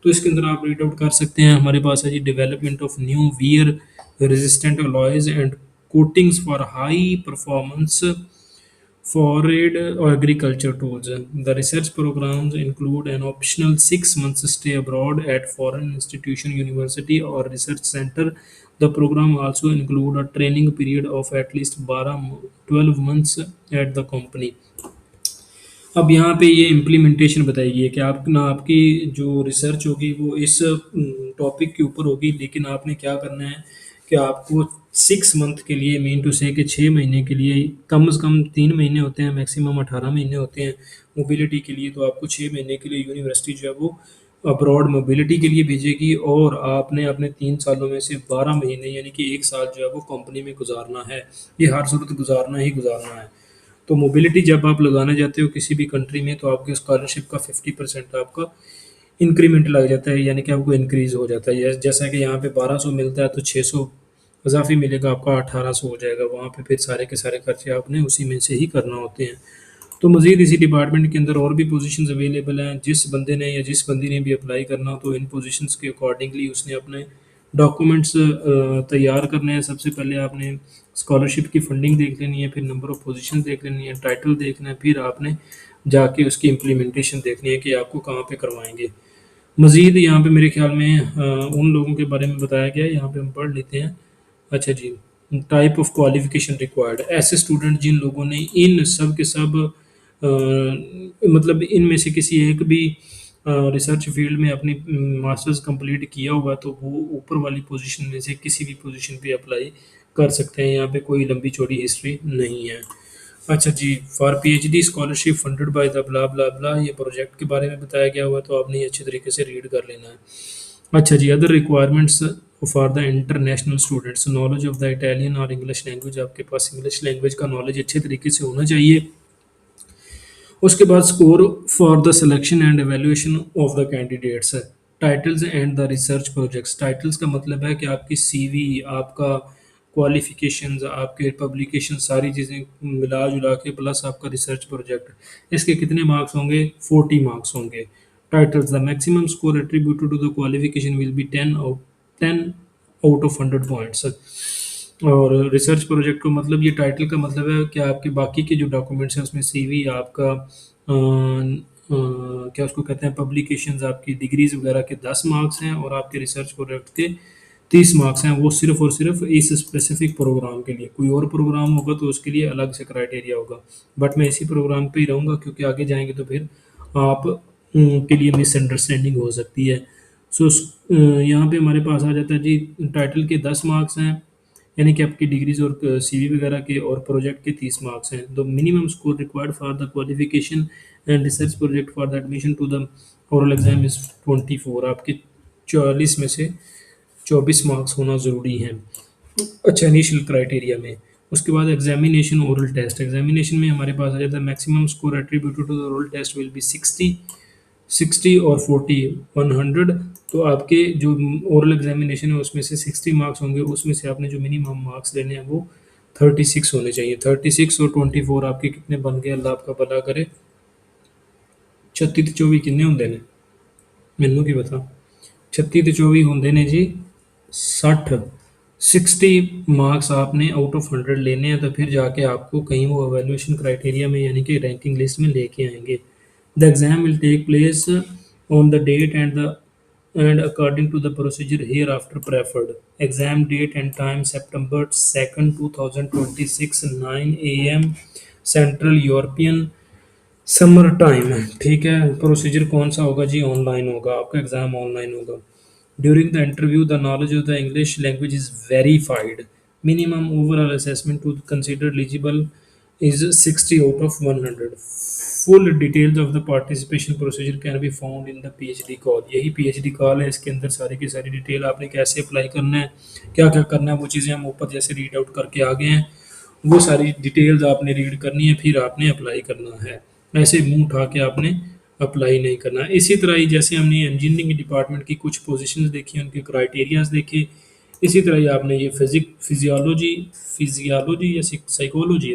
तो इसके अंदर आप रीड आउट कर सकते हैं। हमारे पास है जी, development of new wear resistant alloys and coatings for high performance forage or agriculture tools. The research programs include an optional 6 months stay abroad at foreign institution, university, or research center. The program also include a training period of at least 12 months at the company. अब यहाँ पे ये implementation बताइए कि आप ना आपकी जो रिसर्च होगी वो इस टॉपिक के ऊपर होगी, लेकिन आपने क्या करना है कि आपको 6 मंथ के लिए, मीन टू से कि 6 महीने के लिए, कम से कम 3 महीने होते हैं, मैक्सिमम 18 महीने होते हैं मोबिलिटी के लिए, तो आपको 6 महीने के लिए यूनिवर्सिटी जो है वो अब्रॉड मोबिलिटी के लिए भेजेगी, और आपने अपने 3 सालों में से 12 महीने यानी कि 1 साल जो है वो कंपनी में गुजारना है। ये हर सूरत गुजारना ही गुजारना है। तो मोबिलिटी जब आप लगाने जाते हो किसी भी कंट्री में, तो आपके स्कॉलरशिप का 50% आपका इंक्रीमेंट लग जाता है, यानी कि आपको इंक्रीज हो जाता है। जैसा कि यहाँ पे 1200 मिलता है तो 600 इजाफी मिलेगा, आपका 1800 हो जाएगा। वहाँ पे फिर सारे के सारे खर्चे आपने उसी में से ही करना होते हैं। तो मज़ीद इसी डिपार्टमेंट के अंदर और भी पोजीशंस अवेलेबल हैं। जिस बंदे ने या जिस बंदी ने भी अप्लाई करना हो, तो इन पोजीशंस के अकॉर्डिंगली उसने अपने डॉक्यूमेंट्स तैयार करने हैं। सबसे पहले आपने स्कॉलरशिप की फंडिंग देख लेनी है, फिर नंबर ऑफ़ पोजीशन देख लेनी है, टाइटल देखना है, फिर आपने जाके उसकी इम्प्लीमेंटेशन देखनी है कि आपको कहाँ पे करवाएंगे। मज़ीद यहाँ पे मेरे ख्याल में उन लोगों के बारे में बताया गया है, यहाँ पे हम पढ़ लेते हैं। अच्छा जी, टाइप ऑफ क्वालिफिकेशन रिक्वायर्ड, ऐसे स्टूडेंट जिन लोगों ने इन सब के सब मतलब इनमें से किसी एक भी रिसर्च फील्ड में अपनी मास्टर्स कंप्लीट किया होगा, तो वो ऊपर वाली पोजीशन में से किसी भी पोजीशन पे अप्लाई कर सकते हैं। यहाँ पे कोई लंबी चौड़ी हिस्ट्री नहीं है। अच्छा जी, for PhD scholarship funded by the blah blah blah, ये प्रोजेक्ट के बारे में बताया गया हुआ, तो आपने ये अच्छे तरीके से रीड कर लेना है। अच्छा जी, other requirements for the international students, knowledge of the Italian और इंग्लिश लैंग्वेज, आपके पास इंग्लिश लैंग्वेज का नॉलेज अच्छे तरीके से होना चाहिए। उसके बाद score for the selection and evaluation of the candidates, titles and the research projects. Titles का मतलब है कि आपकी सीवी, आपका क्वालिफिकेशंस, आपके पब्लिकेशन, सारी चीज़ें मिला जुला के प्लस आपका रिसर्च प्रोजेक्ट, इसके कितने मार्क्स होंगे? 40 मार्क्स होंगे। Titles, the maximum score attributed to the qualification will be 10 out of 100 points. और रिसर्च प्रोजेक्ट को मतलब, ये टाइटल का मतलब है कि आपके बाकी के जो डॉक्यूमेंट्स हैं उसमें सीवी, आपका क्या उसको कहते हैं, पब्लिकेशंस, आपकी डिग्रीज वगैरह के 10 मार्क्स हैं, और आपके रिसर्च प्रोजेक्ट के 30 मार्क्स हैं। वो सिर्फ और सिर्फ इस स्पेसिफिक प्रोग्राम के लिए, कोई और प्रोग्राम होगा तो उसके लिए अलग से क्राइटेरिया होगा, बट मैं इसी प्रोग्राम पे ही रहूँगा, क्योंकि आगे जाएंगे तो फिर आप के लिए मिसअंडरस्टैंडिंग हो सकती है। सो यहाँ पे हमारे पास आ जाता है जी, टाइटल के 10 मार्क्स हैं, यानी कि आपकी डिग्रीज और सीवी वगैरह के, और प्रोजेक्ट के 30 मार्क्स हैं। The minimum score required for the qualification and research project for the admission to the oral exam is 24, आपके 44 में से 24 मार्क्स होना ज़रूरी है। अच्छा, इनिशियल क्राइटेरिया में। उसके बाद एग्जामिनेशन, ओरल टेस्ट। एग्जामिनेशन में हमारे पास आ जाता है maximum score attributed to the oral test will be 60 और 40 100। तो आपके जो ओरल एग्जामिनेशन है उसमें से 60 मार्क्स होंगे, उसमें से आपने जो मिनिमम मार्क्स लेने हैं वो 36 होने चाहिए। 36 और 24 आपके कितने बन गए? अल्लाह आपका भला करे। 36 ਤੇ 24 कितने होंगे ने? मैनू की पता। 36 ਤੇ 24 होंगे ने जी 60। 60 मार्क्स आपने आउट ऑफ 100 लेने हैं, तो फिर जाके आपको कहीं वो एवेल्यूएशन क्राइटेरिया में यानी कि रैंकिंग लिस्ट में लेके आएंगे। The exam will take place on the date and according to the procedure hereafter preferred. Exam date and time September 2nd 2026 9 AM Central European summer time. ठीक है, प्रोसीजर कौन सा होगा जी? ऑनलाइन होगा, आपका एग्ज़ाम ऑनलाइन होगा। During the interview the knowledge of the English language is verified. Minimum overall assessment to consider eligible is 60 out of 100। Full details of the participation procedure can be found in the PhD call. यही PhD call है, इसके अंदर सारी की सारी detail, आपने कैसे apply करना है, क्या क्या करना है, वो चीज़ें हम ऊपर जैसे रीड आउट करके आ गए हैं, वो सारी डिटेल्स आपने रीड करनी है, फिर आपने अप्लाई करना है। ऐसे मुंह उठा के आपने अप्लाई नहीं करना है। इसी तरह ही जैसे हमने इंजीनियरिंग डिपार्टमेंट की कुछ पोजीशंस देखी, उनके क्राइटेरियाज देखे, इसी तरह ही आपने ये फिजियोलॉजी या साइकोलॉजी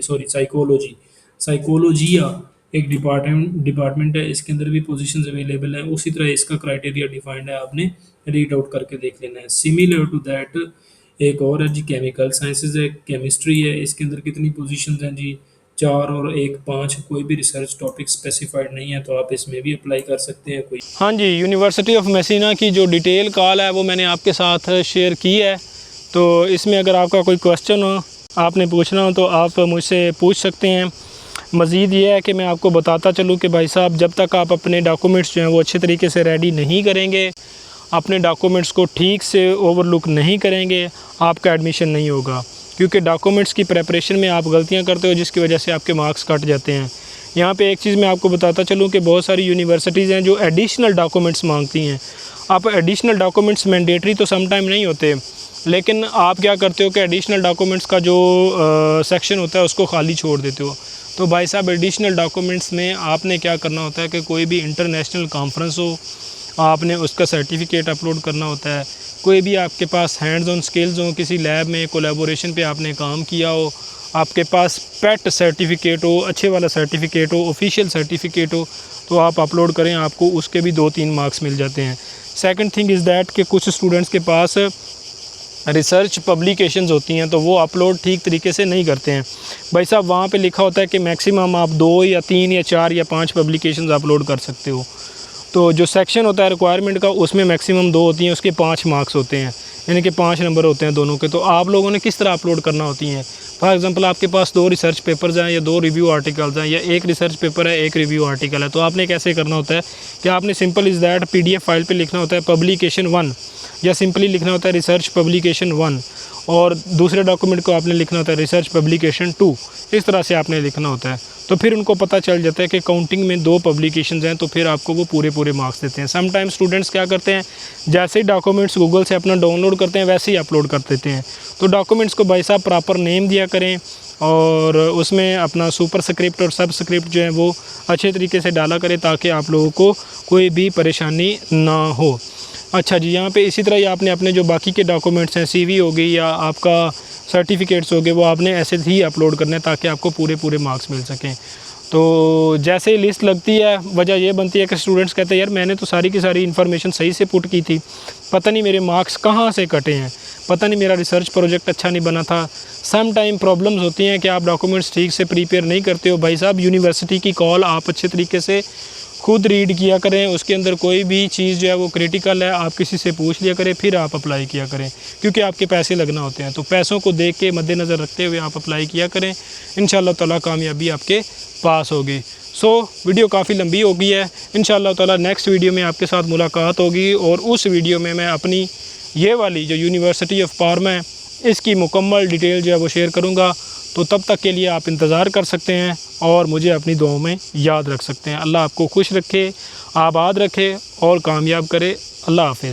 साइकोलॉजिया एक डिपार्टमेंट है, इसके अंदर भी पोजीशंस अवेलेबल हैं। उसी तरह इसका क्राइटेरिया डिफाइंड है, आपने रीड आउट करके देख लेना है। सिमिलर टू दैट एक और है जी केमिकल साइंसेज है, केमिस्ट्री है, इसके अंदर कितनी पोजीशंस हैं जी? 4 और 1 5। कोई भी रिसर्च टॉपिक स्पेसिफाइड नहीं है, तो आप इसमें भी अप्लाई कर सकते हैं कोई। हाँ जी, यूनिवर्सिटी ऑफ मेसिना की जो डिटेल कॉल है वो मैंने आपके साथ शेयर की है। तो इसमें अगर आपका कोई क्वेश्चन हो, आपने पूछना हो, तो आप मुझसे पूछ सकते हैं। मज़ीद ये है कि मैं आपको बताता चलूँ कि भाई साहब, जब तक आप अपने डॉक्यूमेंट्स जो हैं वो अच्छे तरीके से रेडी नहीं करेंगे, अपने डॉक्यूमेंट्स को ठीक से ओवरलुक नहीं करेंगे, आपका एडमिशन नहीं होगा। क्योंकि डॉक्यूमेंट्स की प्रेपरेशन में आप गलतियां करते हो, जिसकी वजह से आपके मार्क्स कट जाते हैं। यहाँ पे एक चीज़ मैं आपको बताता चलूँ कि बहुत सारी यूनिवर्सिटीज़ हैं जो एडिशनल डॉक्यूमेंट्स मांगती हैं। आप एडिशनल डॉक्यूमेंट्स मैंडेटरी तो सम टाइम नहीं होते, लेकिन आप क्या करते हो कि एडिशनल डॉक्यूमेंट्स का जो सेक्शन होता है उसको खाली छोड़ देते हो। तो भाई साहब, एडिशनल डॉक्यूमेंट्स में आपने क्या करना होता है कि कोई भी इंटरनेशनल कॉन्फ्रेंस हो, आपने उसका सर्टिफिकेट अपलोड करना होता है। कोई भी आपके पास हैंड्स ऑन स्किल्स हो, किसी लैब में कोलैबोरेशन पे आपने काम किया हो, आपके पास पेट सर्टिफिकेट हो, अच्छे वाला सर्टिफिकेट हो, ऑफिशियल सर्टिफिकेट हो, तो आप अपलोड करें, आपको उसके भी 2-3 मार्क्स मिल जाते हैं। सेकंड थिंग इज़ दैट कि कुछ स्टूडेंट्स के पास रिसर्च पब्लिकेशंस होती हैं, तो वो अपलोड ठीक तरीके से नहीं करते हैं। भाई साहब, वहाँ पे लिखा होता है कि मैक्सिमम आप 2 या 3 या 4 या 5 पब्लिकेशंस अपलोड कर सकते हो। तो जो सेक्शन होता है रिक्वायरमेंट का, उसमें मैक्सिमम 2 होती हैं, उसके 5 मार्क्स होते हैं, यानी कि 5 नंबर होते हैं दोनों के। तो आप लोगों ने किस तरह अपलोड करना होती हैं? फॉर एग्जांपल, आपके पास 2 रिसर्च पेपर्स हैं या 2 रिव्यू आर्टिकल्स हैं, या 1 रिसर्च पेपर है, 1 रिव्यू आर्टिकल है, तो आपने कैसे करना होता है कि आपने simple is that PDF file पे लिखना होता है पब्लिकेशन 1, या सिंपली लिखना होता है रिसर्च पब्लिकेशन 1, और दूसरे डॉक्यूमेंट को आपने लिखना होता है रिसर्च पब्लिकेशन 2। इस तरह से आपने लिखना होता है। तो फिर उनको पता चल जाता है कि काउंटिंग में 2 पब्लिकेशंस हैं, तो फिर आपको वो पूरे मार्क्स देते हैं। सम टाइम स्टूडेंट्स क्या करते हैं, जैसे ही डॉक्यूमेंट्स गूगल से अपना डाउनलोड करते हैं वैसे ही अपलोड कर देते हैं। तो डॉक्यूमेंट्स को भाई साहब प्रॉपर नेम दिया करें, और उसमें अपना सुपर स्क्रिप्ट और सब स्क्रिप्ट जो है वो अच्छे तरीके से डाला करें, ताकि आप लोगों को कोई भी परेशानी ना हो। अच्छा जी, यहाँ पे इसी तरह ही आपने अपने जो बाकी के डॉक्यूमेंट्स हैं, CV हो गई या आपका सर्टिफिकेट्स हो गए, वो आपने ऐसे ही अपलोड करने हैं, ताकि आपको पूरे मार्क्स मिल सकें। तो जैसे ही लिस्ट लगती है, वजह ये बनती है कि स्टूडेंट्स कहते हैं यार, मैंने तो सारी की सारी इन्फॉर्मेशन सही से पुट की थी, पता नहीं मेरे मार्क्स कहाँ से कटे हैं, पता नहीं मेरा रिसर्च प्रोजेक्ट अच्छा नहीं बना था। सम टाइम प्रॉब्लम्स होती हैं कि आप डॉक्यूमेंट्स ठीक से प्रिपेयर नहीं करते हो। भाई साहब, यूनिवर्सिटी की कॉल आप अच्छे तरीके से खुद रीड किया करें, उसके अंदर कोई भी चीज़ जो है वो क्रिटिकल है, आप किसी से पूछ लिया करें, फिर आप अप्लाई किया करें, क्योंकि आपके पैसे लगना होते हैं। तो पैसों को देख के मद्देनज़र रखते हुए आप अप्लाई किया करें, इंशाअल्लाह ताला कामयाबी आपके पास होगी। वीडियो काफ़ी लंबी हो गई है, इंशाअल्लाह ताला नेक्स्ट वीडियो में आपके साथ मुलाकात होगी, और उस वीडियो में मैं अपनी ये वाली जो यूनिवर्सिटी ऑफ पार्मा है, इसकी मुकम्मल डिटेल जो है वो शेयर करूँगा। तो तब तक के लिए आप इंतज़ार कर सकते हैं, और मुझे अपनी दुआओं में याद रख सकते हैं। अल्लाह आपको खुश रखे, आबाद रखे और कामयाब करे। अल्लाह हाफ़िज़।